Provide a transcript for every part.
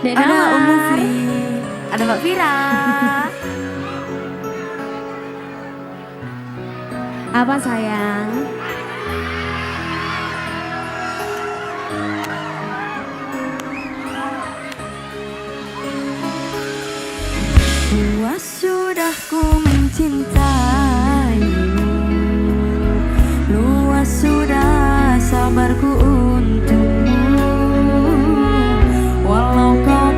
Ada Om Mufi, ada Mbak Vira. Apa sayang? Puas sudah ku mencintaimu, luas sudah sabarku untukmu. Walau kau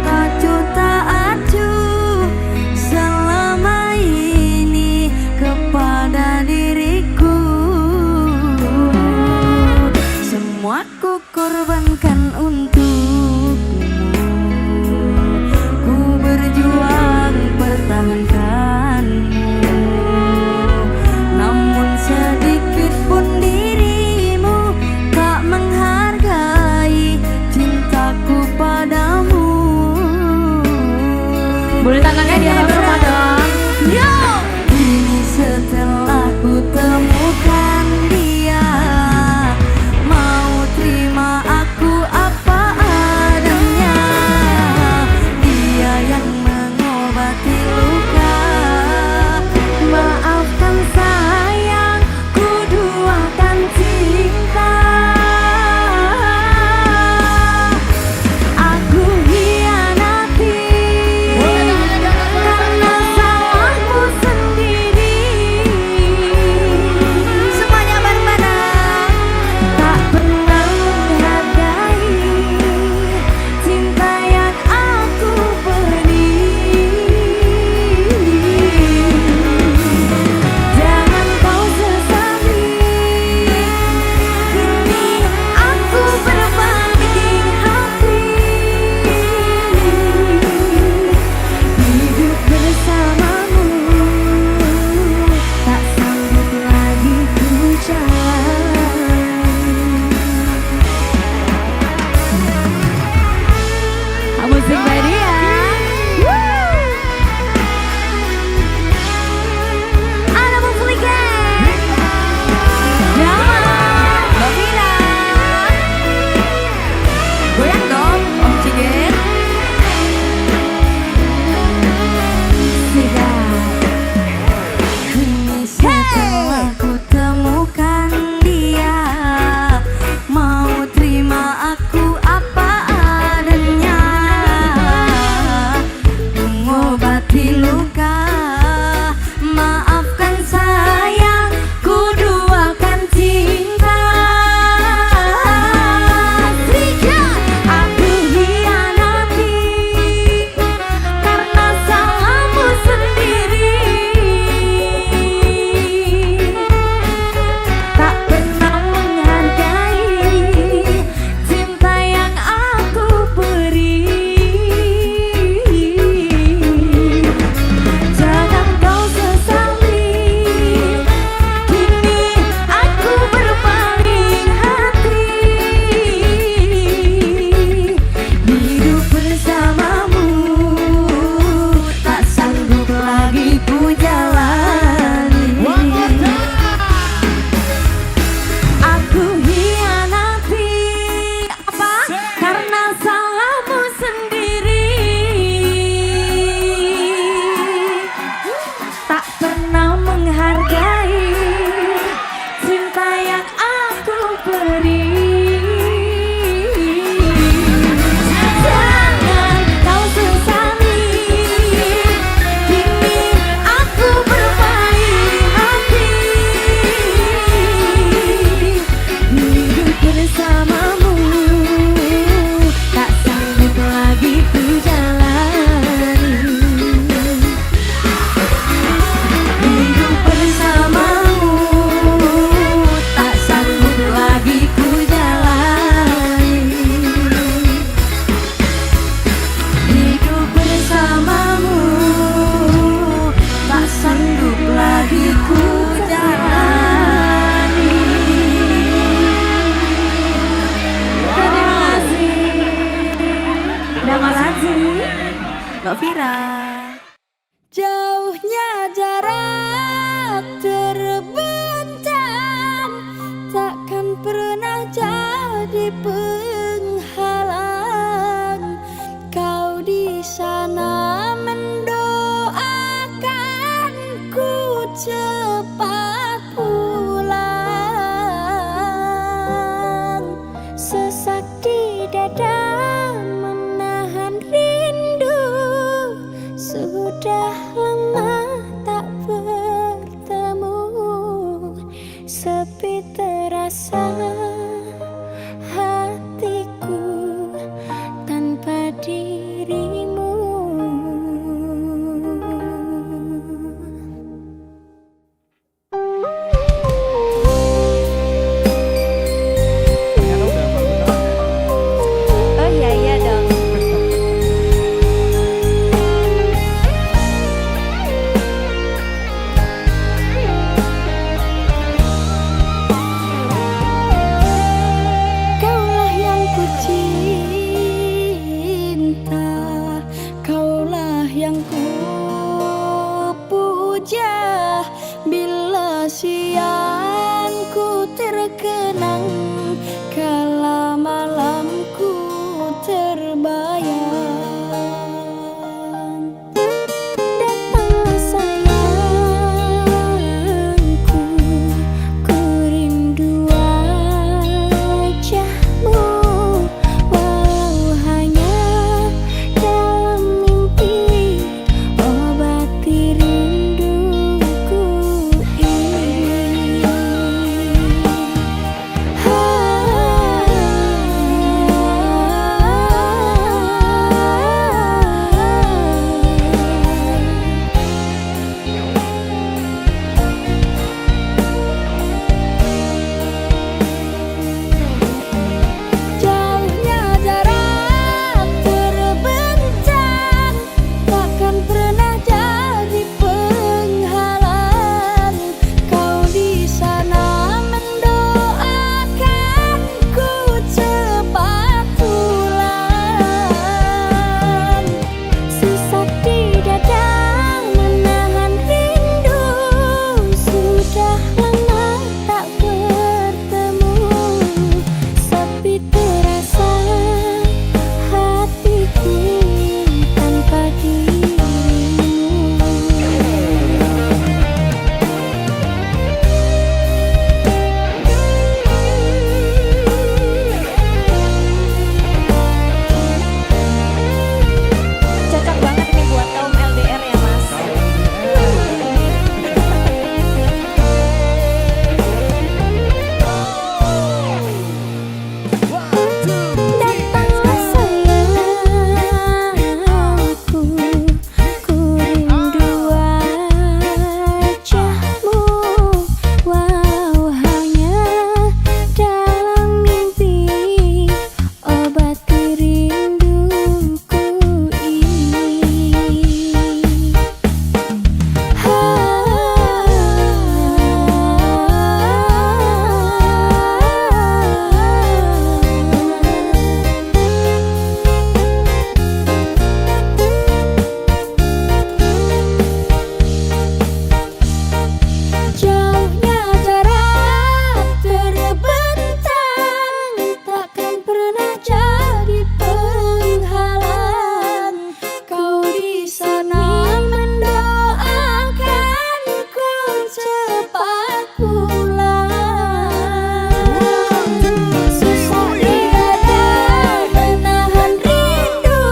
tak acuh selama ini kepada diriku, semua ku korbankan untukmu. Ku berjuang pertahankanmu, namun sedikit pun dirimu tak menghargai cintaku padamu. Boleh tangannya di atas rumah dong. Yo! Kini setelah ku temukan dia, mau terima aku apa adanya. Dia yang mengobati luka. Maafkan sayang, ku duakan cinta. Aku hianati karena salahku sendiri. Semuanya bareng-bareng. Tak pernah menghargai cinta yang aku beri. Jangan kau sesali, kini aku berbanding hati. Hidup bersamamu tak sanggup lagi ku jalani. Musik by dia. Ada Mumpuli Gang. Nama Mbak Vira. Goyang dong Om Cigen. Kini setelah ku temukan dia, mau terima aku apa adanya. Mengobati luka, maafkan sayang, ku duakan cinta. Aku hianati karena salahmu sendiri. Tak pernah menghargai cinta yang aku beri. Jangan kau sesali, kini aku berpaling hati. Hidup bersamamu tak sanggup lagi ku jalani. Aku hianati apa? Karena salahmu sendiri. Tak pernah menghargai cinta yang aku beri. Jangan kau sesali, kini aku berpaling hati. Hidup bersamamu tak sanggup lagi ku jalani. Hidup bersamamu tak sanggup lagi ku jalani. Hidup bersamamu tak sanggup lagi ku jalani. Terima kasih. Terima kasih Mbak Vira. Jauhnya jarak terbentang takkan pernah jadi penghalang. Kau dada menahan rindu. Sudah lama tak bertemu, sepi terasa hatiku tanpa dirimu. Oh iya iya dong. Kaulah yang ku cinta, kaulah yang ku puja. Bila siang ku terkenang, kala malamku terbayang. Datanglah sayangku, ku rindu wajahmu. Walau hanya dalam mimpi, obati rinduku ini. Jauhnya jarak terbentang, takkan pernah jadi penghalang. Kau di sana mendoakanku cepat pulang. Sesak di dada menahan rindu. Sudah lama tak bertemu, sepi terasa hatiku tanpa dirimu. Cocok banget ini buat kaum LDR ya Mas. Datanglah sayangku, ku rindu wajahmu. Walau hanya dalam mimpi, obati rinduku ini. Jauhnya jarak terbentang, takkan pernah jadi penghalang. Kau di sana mendoakanku cepat pulang. Susah di dada menahan rindu.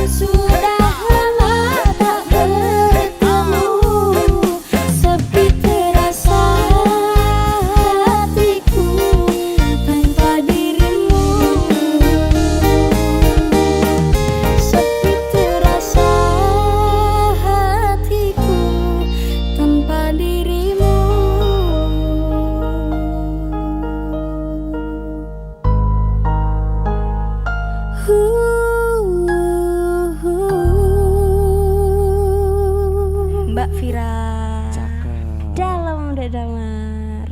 Sudah lama tak bertemu, sepi terasa hatiku tanpa dirimu. Sepi terasa hatiku tanpa dirimu. Mbak Vira, dalam dadamar.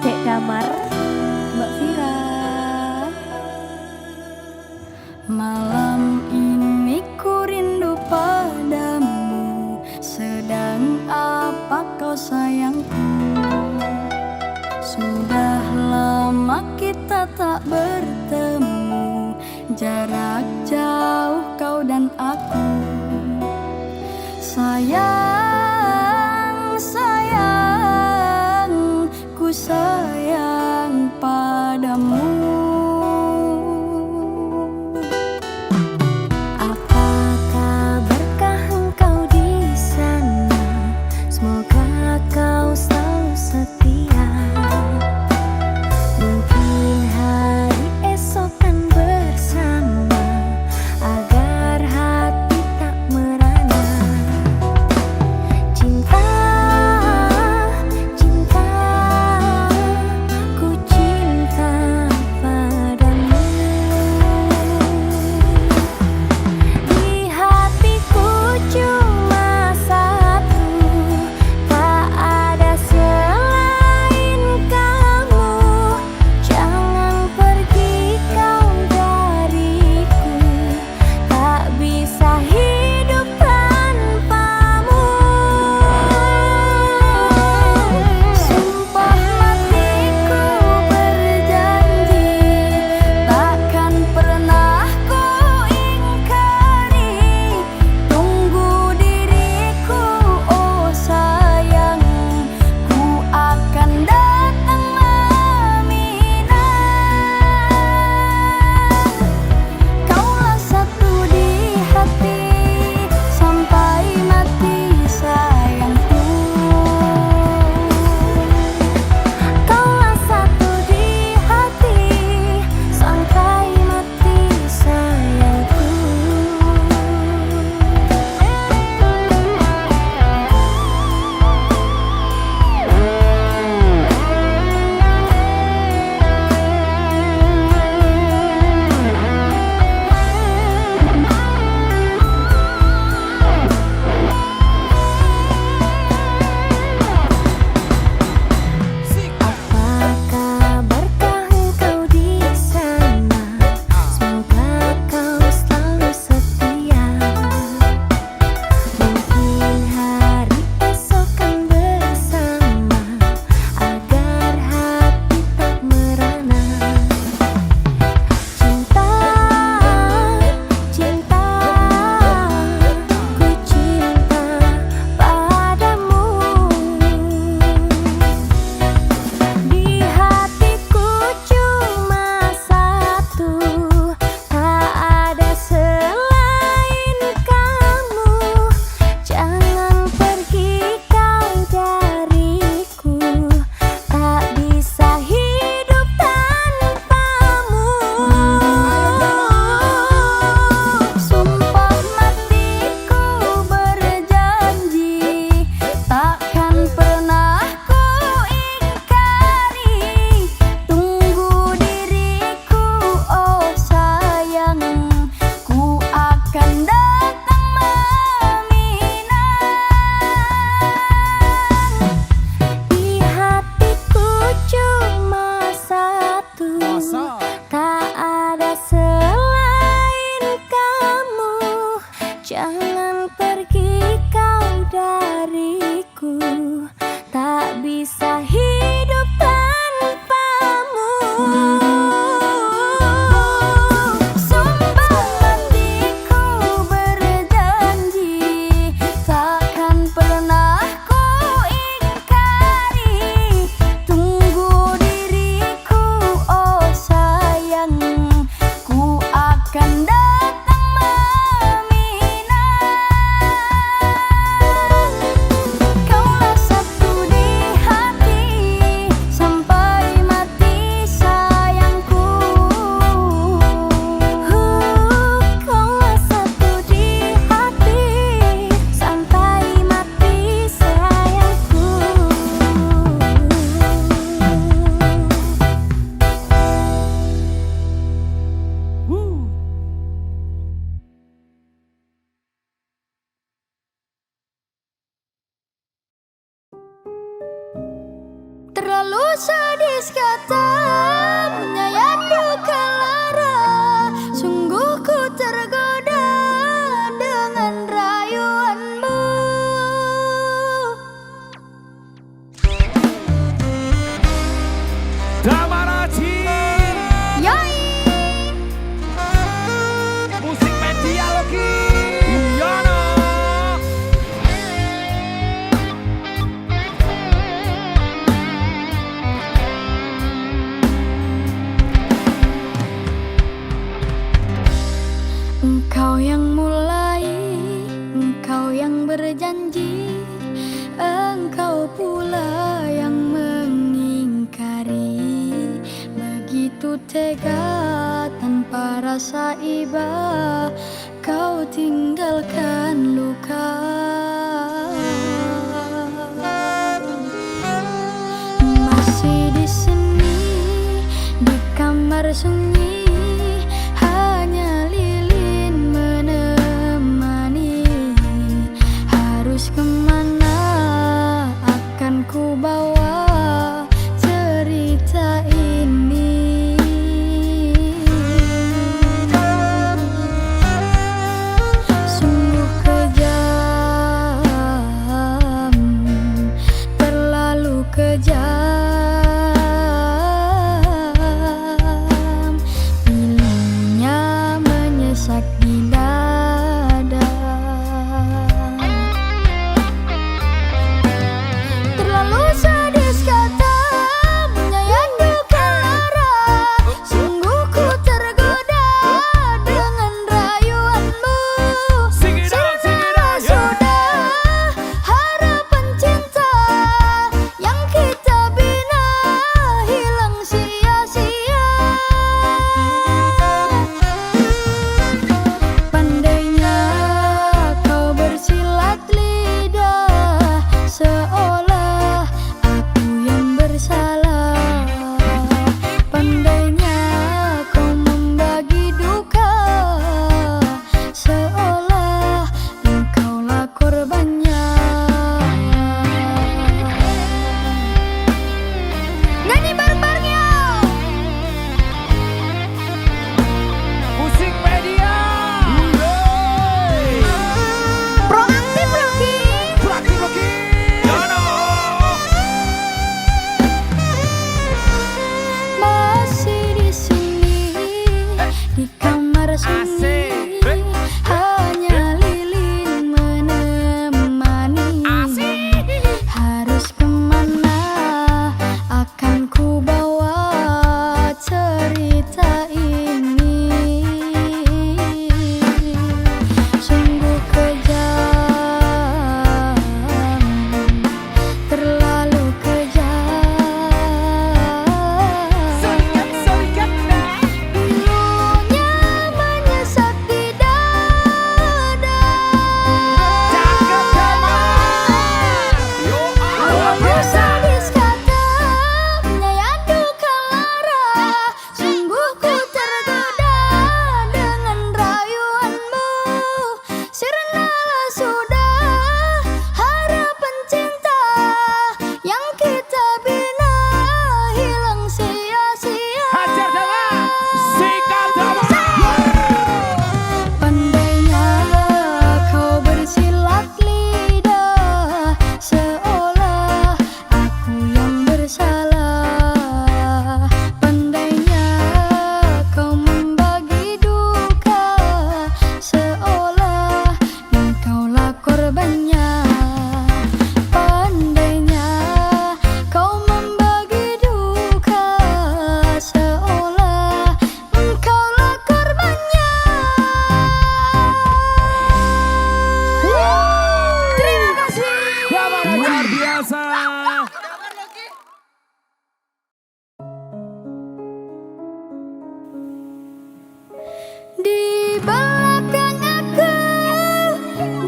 Dek Damar, Mbak Vira. Malam ini ku rindu padamu. Sedang apa kau sayangku? Sudah lama Sayang, sayang, ku sayang padamu. Apa kabarkah engkau di sana? Semoga kau selalu setia. Mungkin hari esok kan bersama, agar hati tak merana. Cinta, cinta, ku cinta padamu. Di hatiku cuma satu, tak ada selain kamu. Jangan pergi kau dariku, tak bisa hidup tanpamu. Sumpah matiku berjanji, takkan pernah ku ingkari. Tunggu diriku, oh sayang, ku akan datang meminang. Kaulah satu di hati, sampai mati sayangku. Kaulah satu di hati, sampai mati sayangku. Apa kabarkah engkau di sana? Semoga kau selalu setia. Mungkin hari esok kan bersama, agar hati tak merana. Cinta, cinta, ku cinta padamu. Di hatiku cuma satu, tak ada selain kamu. Jangan pergi kau dariku, tak bisa hidup tanpamu. Sumpah matiku berjanji, takkan pernah ku ingkari. Tunggu diriku, oh sayang, ku akan datang meminang. Di hatiku cuma satu, tak ada selain kamu. Jangan pergi kau dariku, tak bisa hidup tanpamu. Sumpah matiku berjanji, takkan pernah ku ingkari. Tunggu diriku, oh sayang, ku akan datang meminang. Kaulah satu di hati, sampai mati sayangku. Kaulah satu di hati, sampai mati sayangku. Terlalu sadis kata menyayat duka lara. Sungguh ku tergoda dengan rayuanmu. Damaraji Yoi. musik media logi Yono tega tanpa rasa iba, kau tinggalkan luka. Masih di sini di kamar sunyi, hanya lilin menemani. Harus kemana akan ku bawa cerita ini? Sungguh kejam, terlalu kejam. Pilunya menyesak di dada. Terlalu sadis kata menyayat duka lara. Sungguh ku tergoda dengan rayuanmu. Sirnalah sudah harapan cinta yang kita bina hilang sia-sia. Pandainya kau bersilat lidah, seolah aku yang bersalah. Pandainya kau membagi duka, seolah engkaulah korbannya. Nyanyi bareng-barengnya. Musik media. Proaktif Rocky. Proaktif Rocky. Yono. Masih di sini di kamar sunyi, hanya lilin menemani. Harus kemana akan ku bawa cerita ini? Sungguh kejam, terlalu kejam. Selikat dah. Pilunya menyesak di dada. Cakep kawan. Yo luar Terlalu biasa. sadis kata menyayat duka lara. Sungguh ku tergoda dengan rayuanmu. Sirnalah sudah harapan cinta yang kita bina hilang sia-sia. Hajar dalam. Sikat dalam. Pandainya kau bersilat lidah, seolah aku yang bersalah. Pandainya kau membagi duka, seolah engkaulah korbannya. Pandainya kau membagi duka, seolah engkaulah korbannya. Terima kasih. Luar biasa. Di belakang aku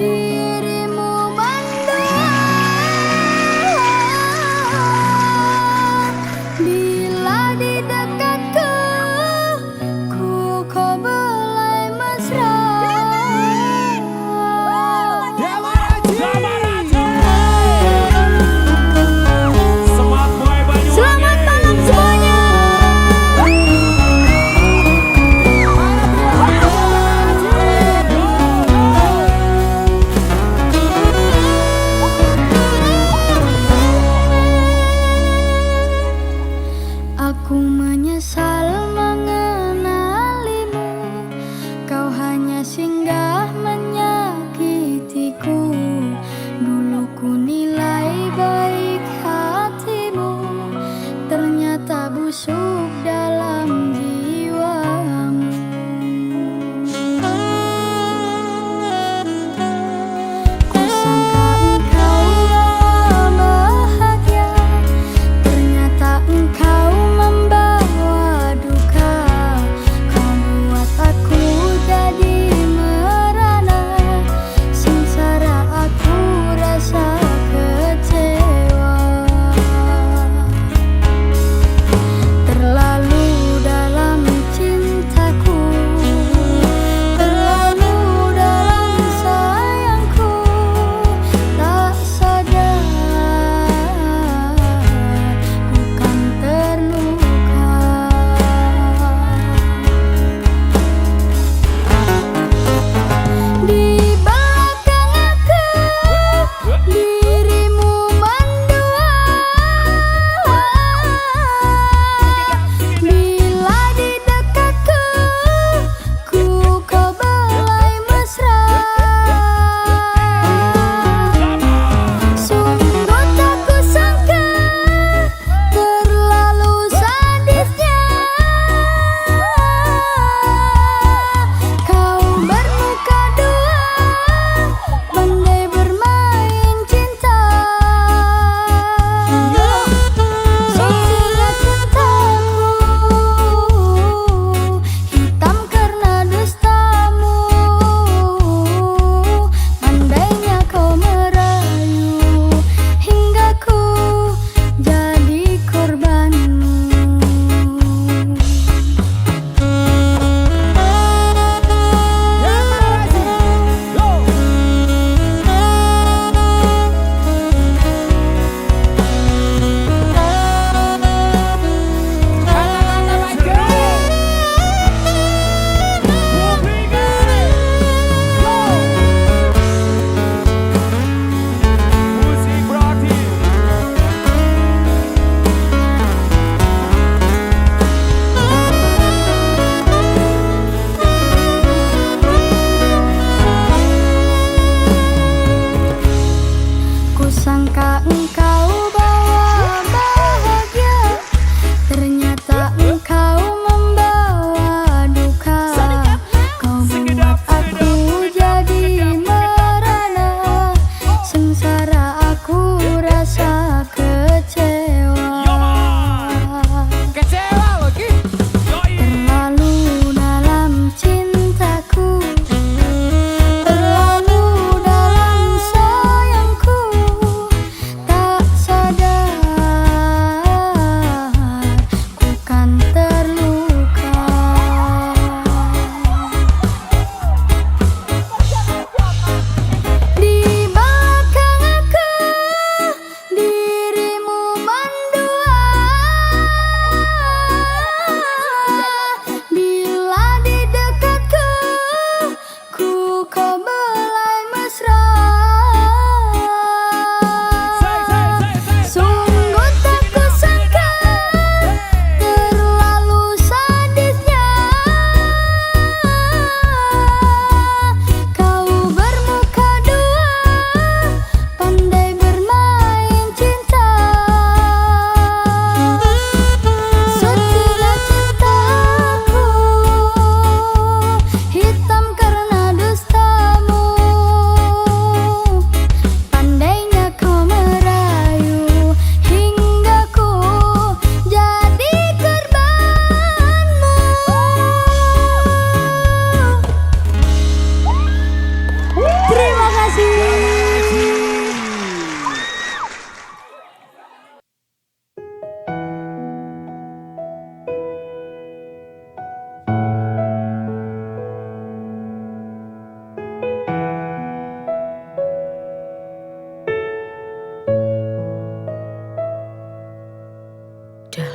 dirimu mendua. Bila di dekatku ku kau belai mesra. Smart Boy Banyuwangi. Selamat malam semuanya.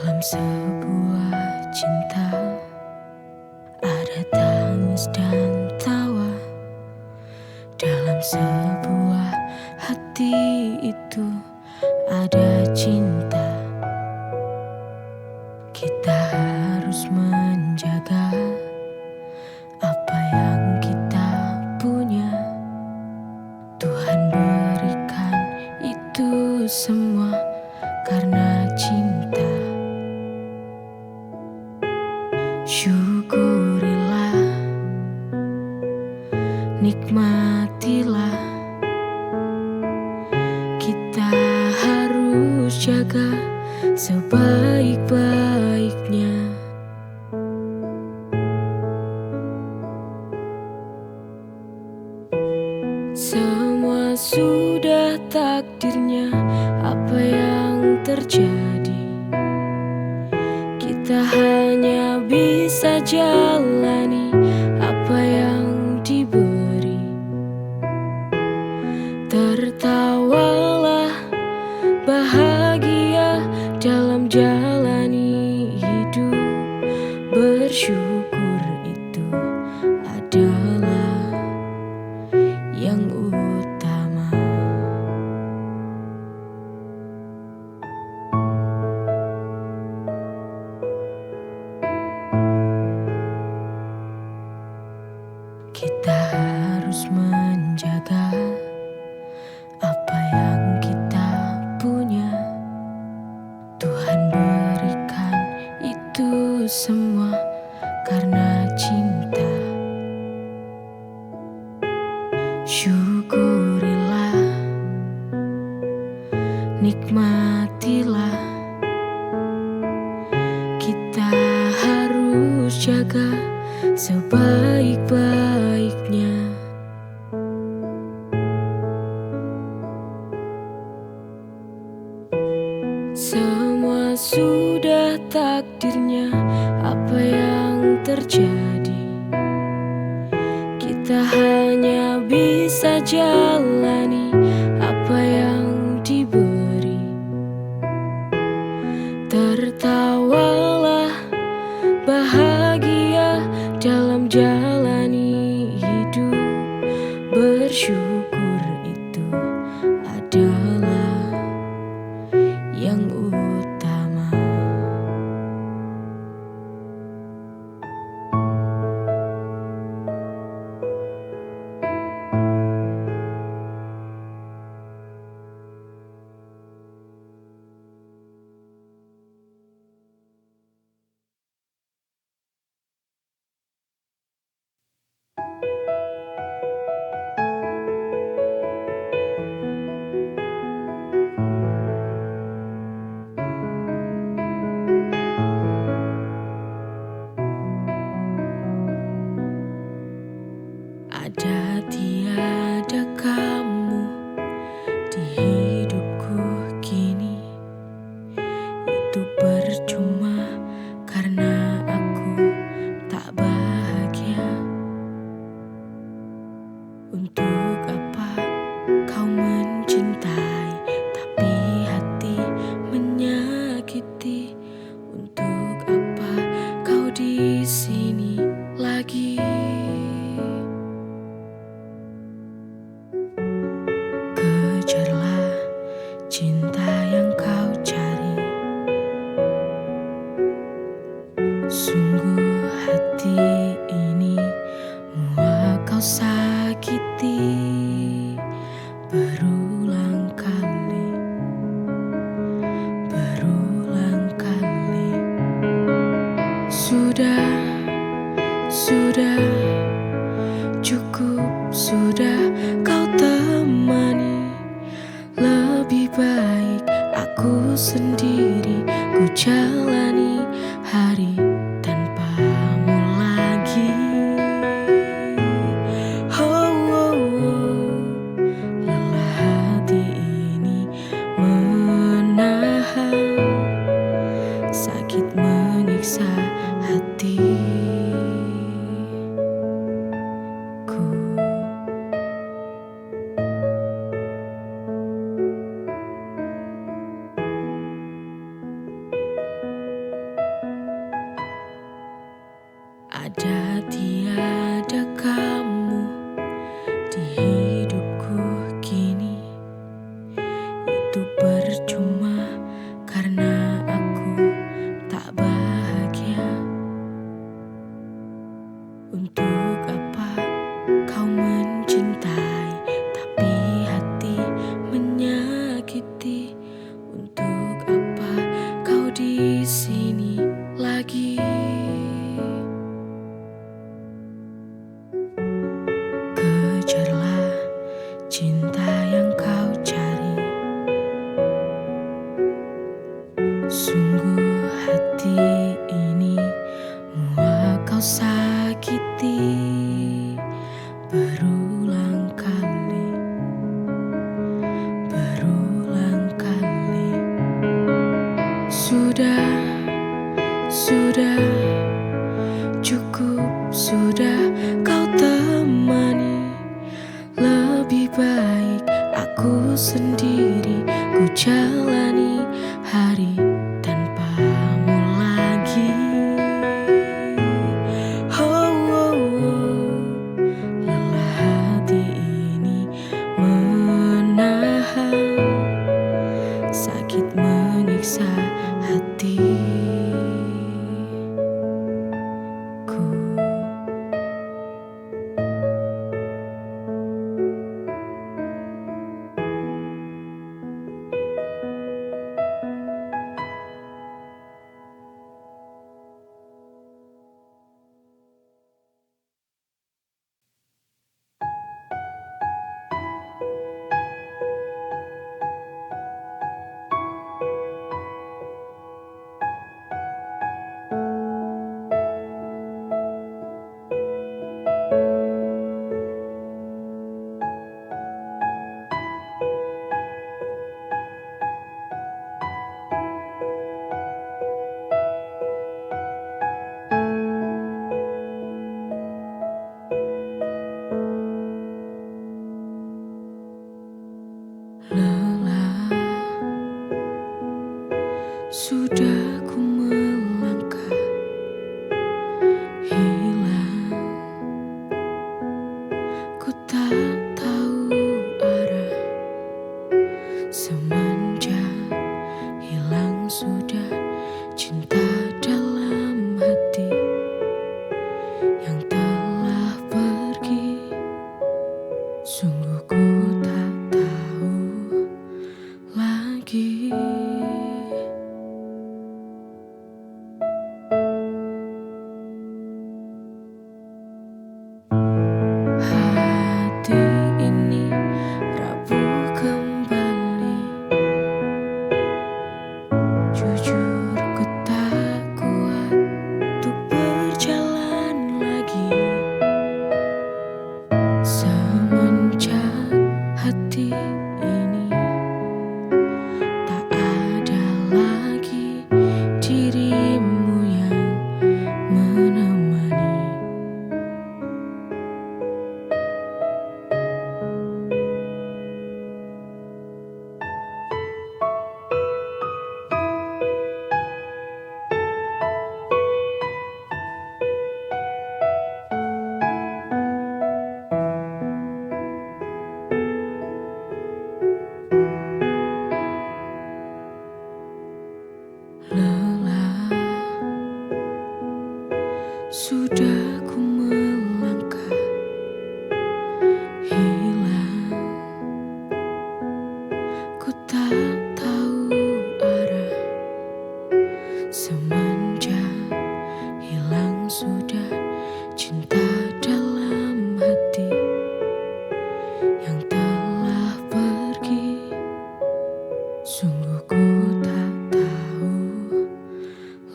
Dalam sebuah cinta ada tangis dan tawa. Dalam sebuah hati itu ada cinta. Kita harus menjaga apa yang kita punya. Tuhan berikan itu semua karena cinta. Syukurilah, nikmatilah. Kita harus jaga sebaik-baiknya. Semua sudah takdirnya, apa yang terjadi kita hanya bisa jalani apa yang diberi. Tertawalah, bahagia dalam jalani hidup. Bersyukur itu adalah yang utama. Kita harus menjaga apa yang kita punya. Tuhan berikan itu semua karena cinta. Syukurilah, nikmatilah. Kita harus jaga sebaik-baiknya. Semua sudah takdirnya, apa yang terjadi kita hanya bisa jalani apa yang diberi. Tertawalah, bahagia dalam jalani hidup. Bersyukur itu adalah yang utama. Ada tiada kamu di hidupku kini, itu percuma karena aku tak bahagia. Untuk apa kau mencintai tapi hati menyakiti? Untuk apa kau di sini lagi? Kejarlah cinta yang kau cari. Sungguh hati ini muak kau sakiti berulang kali, berulang kali. Sudah, cukup sudah kau temani. Lebih baik aku sendiri, ku jalani hari tanpamu lagi. Lelah hati ini menahan, sakit menyiksa hatiku. di sini lagi. Kejarlah cinta yang kau cari. Sungguh hati ini muak kau sakiti berulang kali, berulang kali. Sudah, cukup sudah kau temani. Lebih baik aku sendiri, ku jalani hari tanpamu lagi. Lelah hati ini menahan, sakit menyiksa hatiku. Lelah, sudah ku melangkah, hilang, ku tak tahu arah. Semenjak hilang sudah cinta dalam hati yang telah pergi. Sungguh ku tak tahu lagi. Hati ini rapuh kembali. Jujur ku tak kuat untuk berjalan lagi. Semenjak hati ini tak ada lagi dirimu yang menemani. Lelah, sudah ku melangkah, hilang, ku tak tahu arah. Semenjak hilang sudah cinta dalam hati yang telah pergi. Sungguh ku tak tahu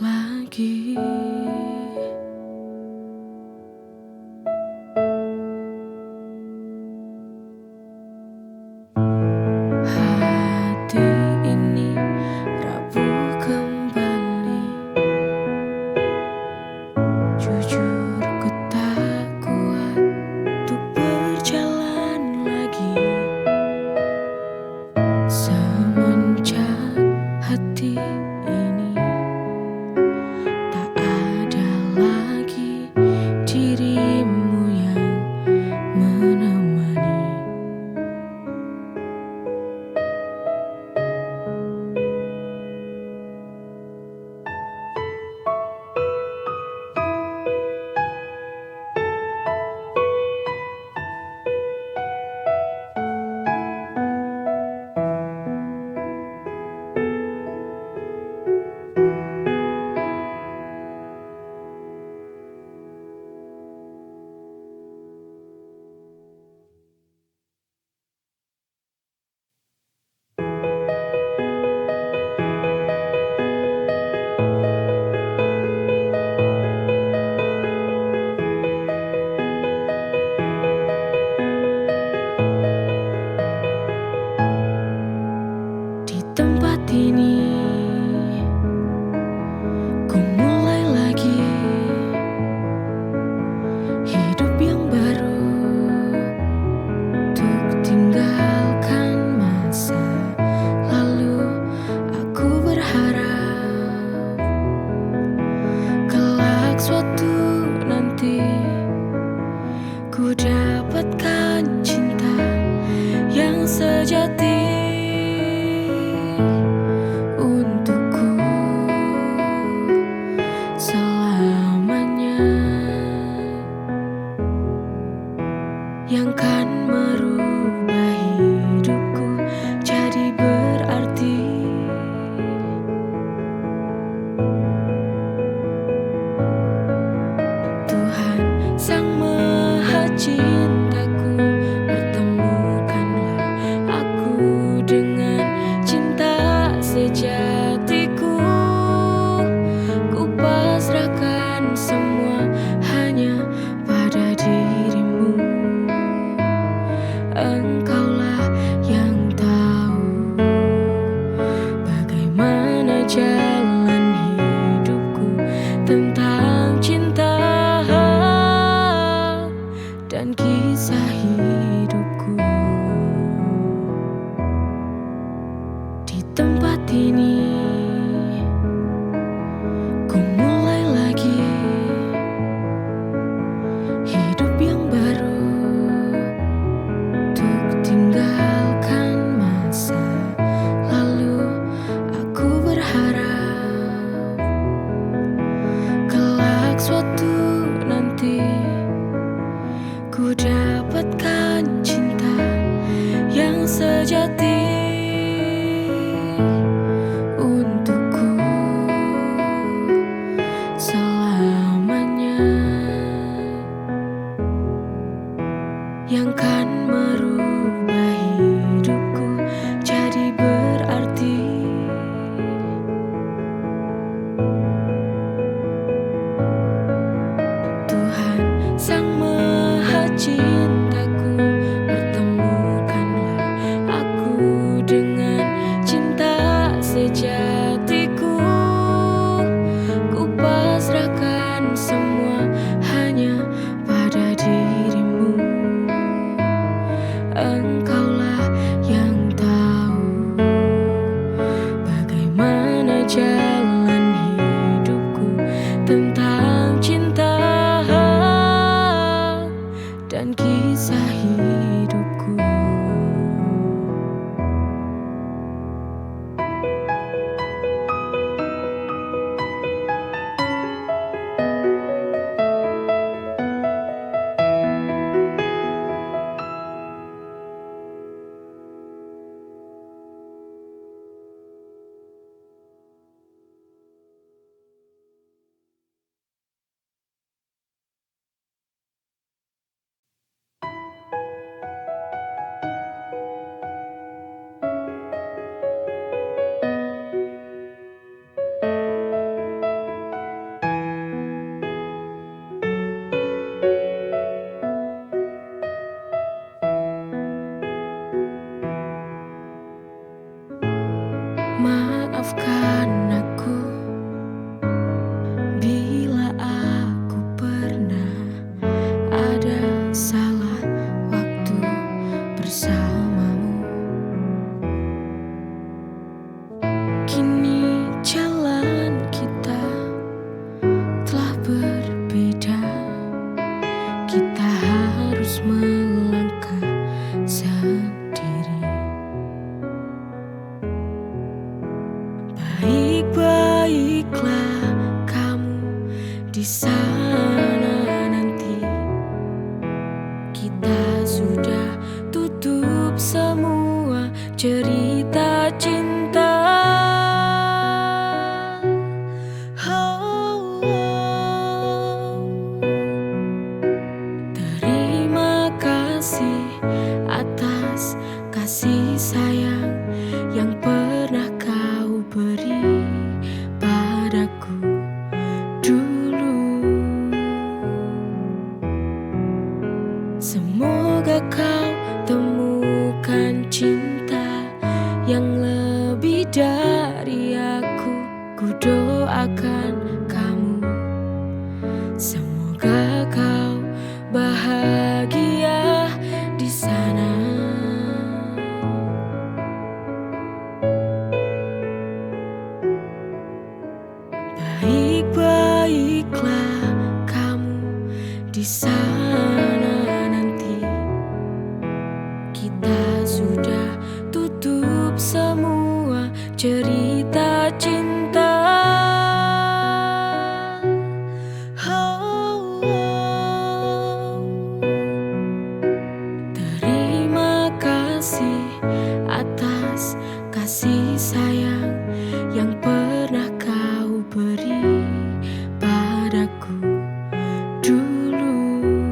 lagi. Hati ini rapuh kembali. cintaku, pertemukanlah aku dengan cinta sejatiku. Ku pasrahkan semua hanya pada dirimu. Engkaulah yang tahu bagaimana jalan hidupku, tentang cinta dan kisah hidupku. Di tempat ini ku mulai lagi hidup yang baru, untuk tinggalkan masa lalu. Aku berharap kelak suatu nanti ku dapatkan cinta yang sejati untukku selamanya, yang kan merubah hidupku jadi berarti. Tuhan Sang Maha Cintaku, pertemukanlah aku dengan cinta sejatiku. Ku pasrahkan semua hanya pada dirimu. Engkaulah yang tahu bagaimana jalan hidupku, tentang cinta dan kisah hidupku. Maafkan aku bila aku pernah ada salah waktu bersamamu. Kini jalan kita telah berbeda, kita harus melangkah sendiri. Baik-baiklah kamu di sana nanti. Kita sudah tutup semua cerita cinta. Oh, oh. Terima kasih atas kasih sayang yang pernah kau beri padaku dulu. Semoga kau temukan cinta yang lebih dari aku. Ku doakan kamu, semoga kau bahagia di sana. Baik-baiklah kamu di sana nanti. Kita sudah tutup semua cerita cinta. Oh, oh. Terima kasih atas kasih sayang yang pernah kau beri padaku dulu.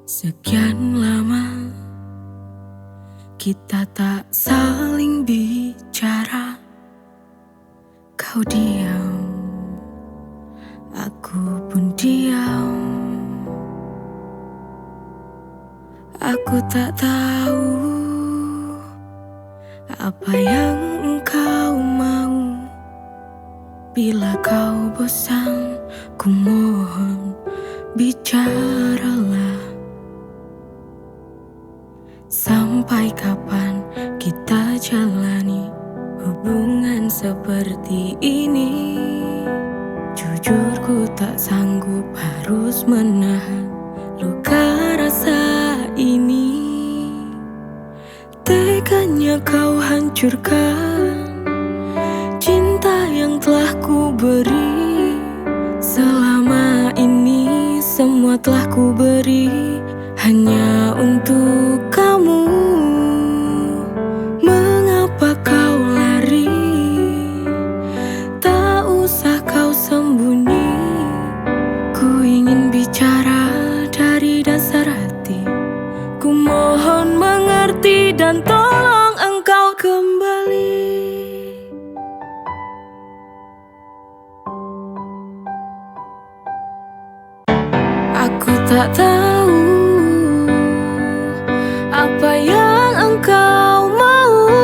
Sekian lama kita tak saling bicara. Kau diam, aku pun diam. Aku tak tahu apa yang engkau mau. Bila kau bosan, ku mohon bicaralah. Sampai kapan kita jalani hubungan seperti ini? Jujur ku tak sanggup harus menahan luka rasa ini. Teganya kau hancurkan cinta yang telah ku beri. Selama ini semua telah ku beri hanya untuk kamu. Mengapa kau lari? Tak usah kau sembunyi. Ku ingin bicara dari dasar hati. Ku mohon mengerti dan tolong engkau kembali. Aku tak tahu apa yang engkau mau.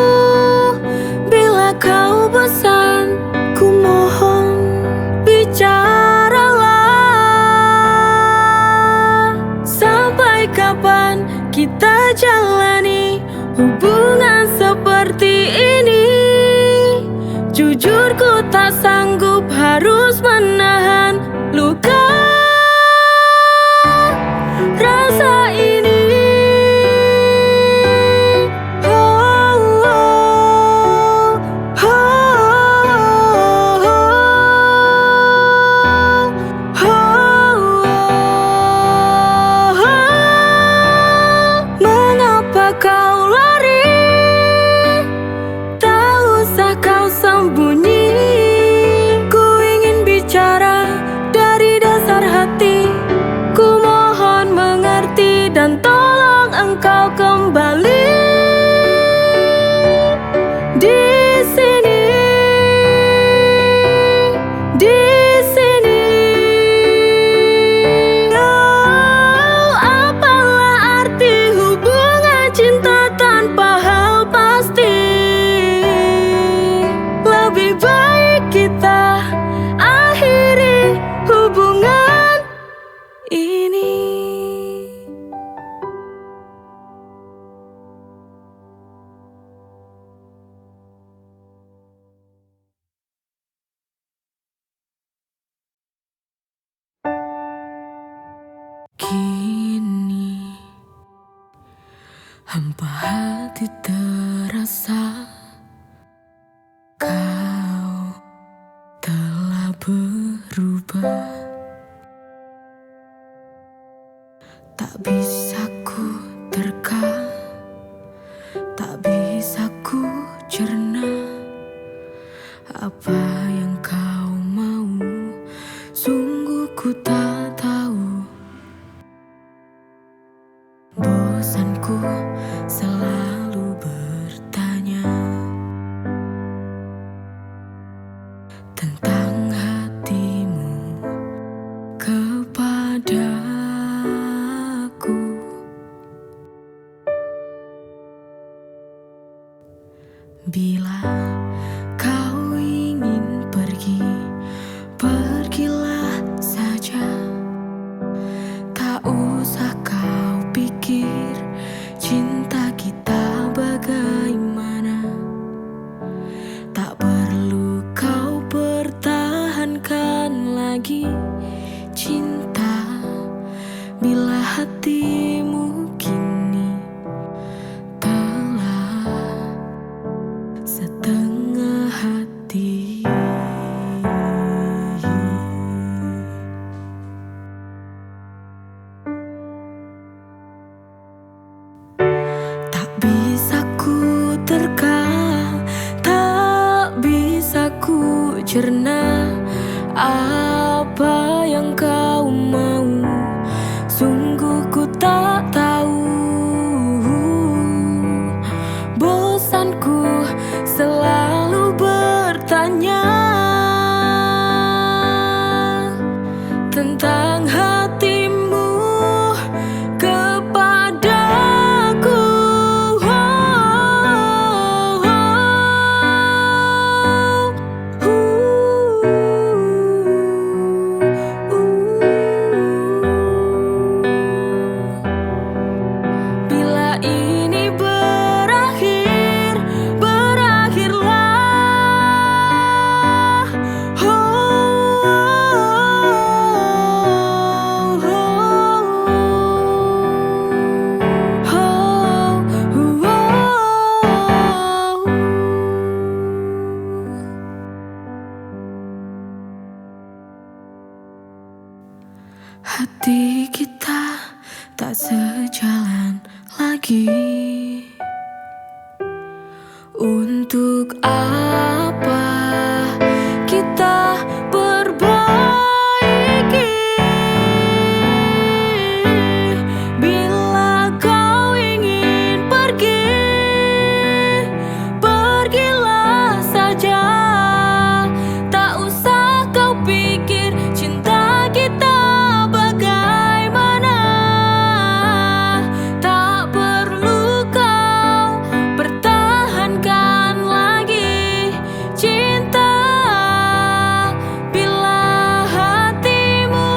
Bila kau bosan, ku mohon bicaralah. Sampai kapan kita jalani hubungan seperti ini? Jujur ku tak sanggup harus menahan luka rasa ini. Mengapa kau lari? Tak usah kau sembunyi. Ku ingin bicara dari dasar hati. Ku mohon mengerti dan tolong engkau kembali. Di sini, di sini. Oh, apalah arti hubungan cinta tanpa hal pasti? Lebih baik kita akhiri hubungan ini. Kini hampa hati terasa. Kau telah berubah. Tak bisa ku terka, tak bisa ku cerna. Apa yang kau mau, sungguh ku tak tahu. Bosanku selalu bertanya tentang hatimu kepadaku. Bila kau ingin pergi, pergilah saja. Tak usah kau pikir cinta kita bagaimana. Tak perlu kau pertahankan lagi cinta. Bila hatimu kini telah setengah hati. Tak bisa ku terka, tak bisa ku cerna. Apa yang kau mau, sungguh ku tak Untuk apa kita perbaiki bila kau ingin pergi? Pergilah saja, tak usah kau pikir cinta kita bagaimana. Tak perlu kau pertahankan lagi cinta bila hatimu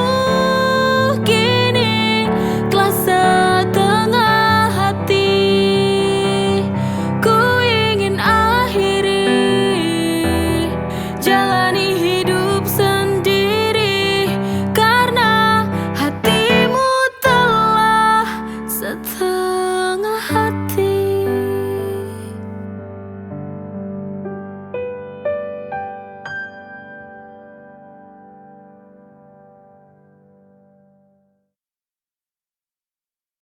kini telah setengah hati. Ku ingin akhiri jalani hidup sendiri karena hatimu telah setengah hati.